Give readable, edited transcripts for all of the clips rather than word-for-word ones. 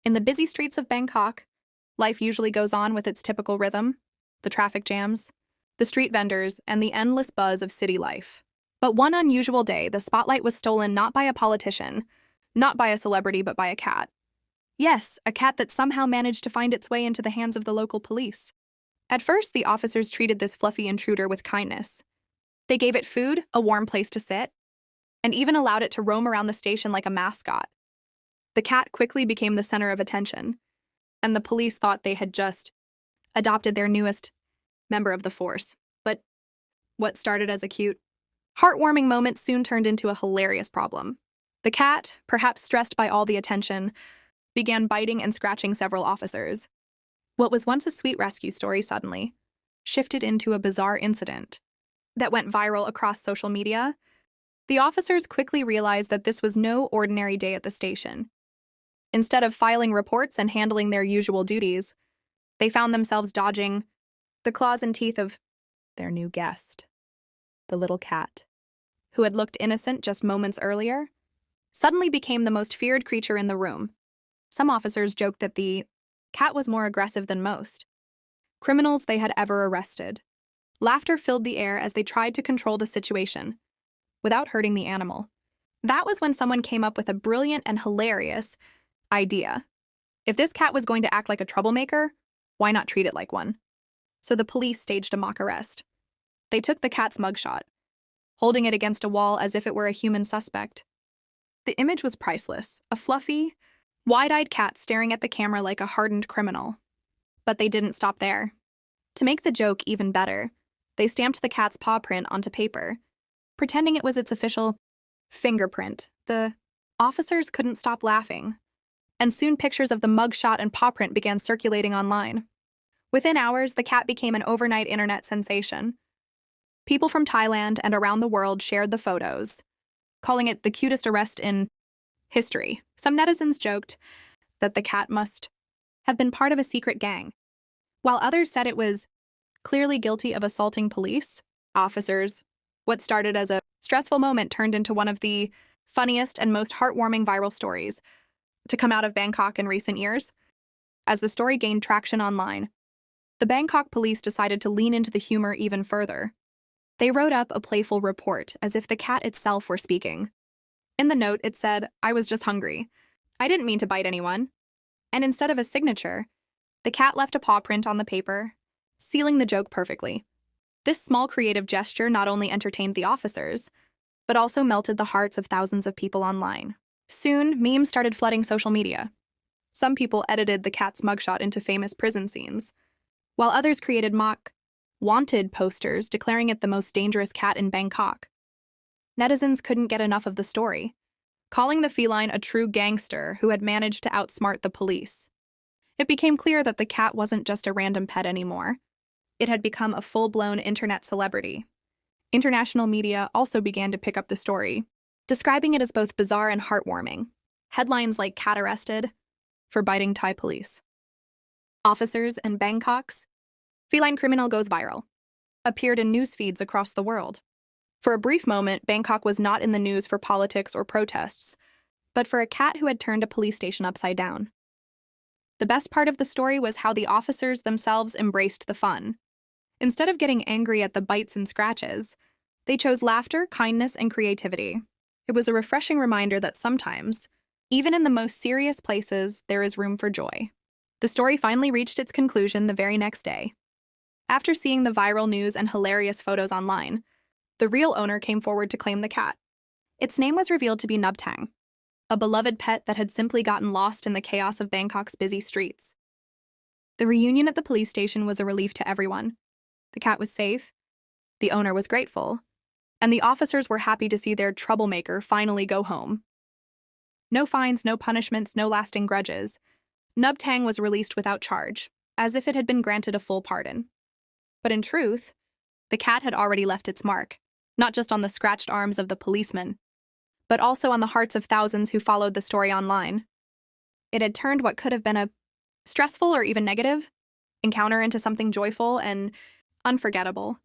In the busy streets of Bangkok, life usually goes on with its typical rhythm: the traffic jams, the street vendors, and the endless buzz of city life. But one unusual day, the spotlight was stolen not by a politician, not by a celebrity, but by a cat. Yes, a cat that somehow managed to find its way into the hands of the local police. At first, the officers treated this fluffy intruder with kindness. They gave it food, a warm place to sit, and even allowed it to roam around the station like a mascot. The cat quickly became the center of attention, and the police thought they had just adopted their newest member of the force. But what started as a cute, heartwarming moment soon turned into a hilarious problem. The cat, perhaps stressed by all the attention, began biting and scratching several officers. What was once a sweet rescue story suddenly shifted into a bizarre incident that went viral across social media. The officers quickly realized that this was no ordinary day at the station. Instead of filing reports and handling their usual duties, they found themselves dodging the claws and teeth of their new guest, the little cat, who had looked innocent just moments earlier, suddenly became the most feared creature in the room. Some officers joked that the cat was more aggressive than most criminals they had ever arrested. Laughter filled the air as they tried to control the situation without hurting the animal. That was when someone came up with a brilliant and hilarious idea. If this cat was going to act like a troublemaker, why not treat it like one? So the police staged a mock arrest. They took the cat's mugshot, holding it against a wall as if it were a human suspect. The image was priceless, a fluffy, wide-eyed cat staring at the camera like a hardened criminal. But they didn't stop there. To make the joke even better, they stamped the cat's paw print onto paper, pretending it was its official fingerprint. The officers couldn't stop laughing, and soon pictures of the mugshot and paw print began circulating online. Within hours, the cat became an overnight internet sensation. People from Thailand and around the world shared the photos, calling it the cutest arrest in history. Some netizens joked that the cat must have been part of a secret gang, while others said it was clearly guilty of assaulting police officers. What started as a stressful moment turned into one of the funniest and most heartwarming viral stories to come out of Bangkok in recent years. As the story gained traction online, the Bangkok police decided to lean into the humor even further. They wrote up a playful report as if the cat itself were speaking. In the note, it said, "I was just hungry. I didn't mean to bite anyone." And instead of a signature, the cat left a paw print on the paper, sealing the joke perfectly. This small creative gesture not only entertained the officers, but also melted the hearts of thousands of people online. Soon, memes started flooding social media. Some people edited the cat's mugshot into famous prison scenes, while others created mock wanted posters declaring it the most dangerous cat in Bangkok. Netizens couldn't get enough of the story, calling the feline a true gangster who had managed to outsmart the police. It became clear that the cat wasn't just a random pet anymore. It had become a full-blown internet celebrity. International media also began to pick up the story, describing it as both bizarre and heartwarming. Headlines like "Cat Arrested" for biting Thai police. Officers in Bangkok's feline criminal goes viral appeared in news feeds across the world. For a brief moment, Bangkok was not in the news for politics or protests, but for a cat who had turned a police station upside down. The best part of the story was how the officers themselves embraced the fun. Instead of getting angry at the bites and scratches, they chose laughter, kindness, and creativity. It was a refreshing reminder that sometimes, even in the most serious places, there is room for joy. The story finally reached its conclusion the very next day. After seeing the viral news and hilarious photos online, the real owner came forward to claim the cat. Its name was revealed to be Nub Tang, a beloved pet that had simply gotten lost in the chaos of Bangkok's busy streets. The reunion at the police station was a relief to everyone. The cat was safe, the owner was grateful, and the officers were happy to see their troublemaker finally go home. No fines, no punishments, no lasting grudges. Nub Tang was released without charge, as if it had been granted a full pardon. But in truth, the cat had already left its mark, not just on the scratched arms of the policemen, but also on the hearts of thousands who followed the story online. It had turned what could have been a stressful or even negative encounter into something joyful and unforgettable.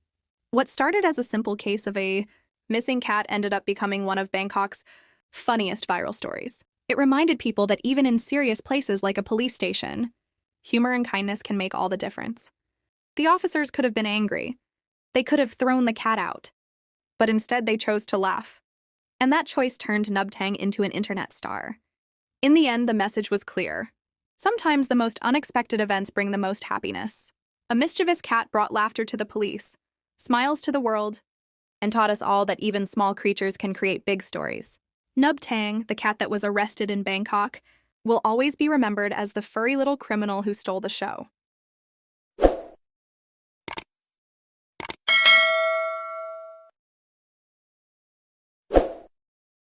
What started as a simple case of a missing cat ended up becoming one of Bangkok's funniest viral stories. It reminded people that even in serious places like a police station, humor and kindness can make all the difference. The officers could have been angry. They could have thrown the cat out. But instead they chose to laugh. And that choice turned Nub Tang into an internet star. In the end, the message was clear. Sometimes the most unexpected events bring the most happiness. A mischievous cat brought laughter to the police, smiles to the world, and taught us all that even small creatures can create big stories. Nub Tang, the cat that was arrested in Bangkok, will always be remembered as the furry little criminal who stole the show.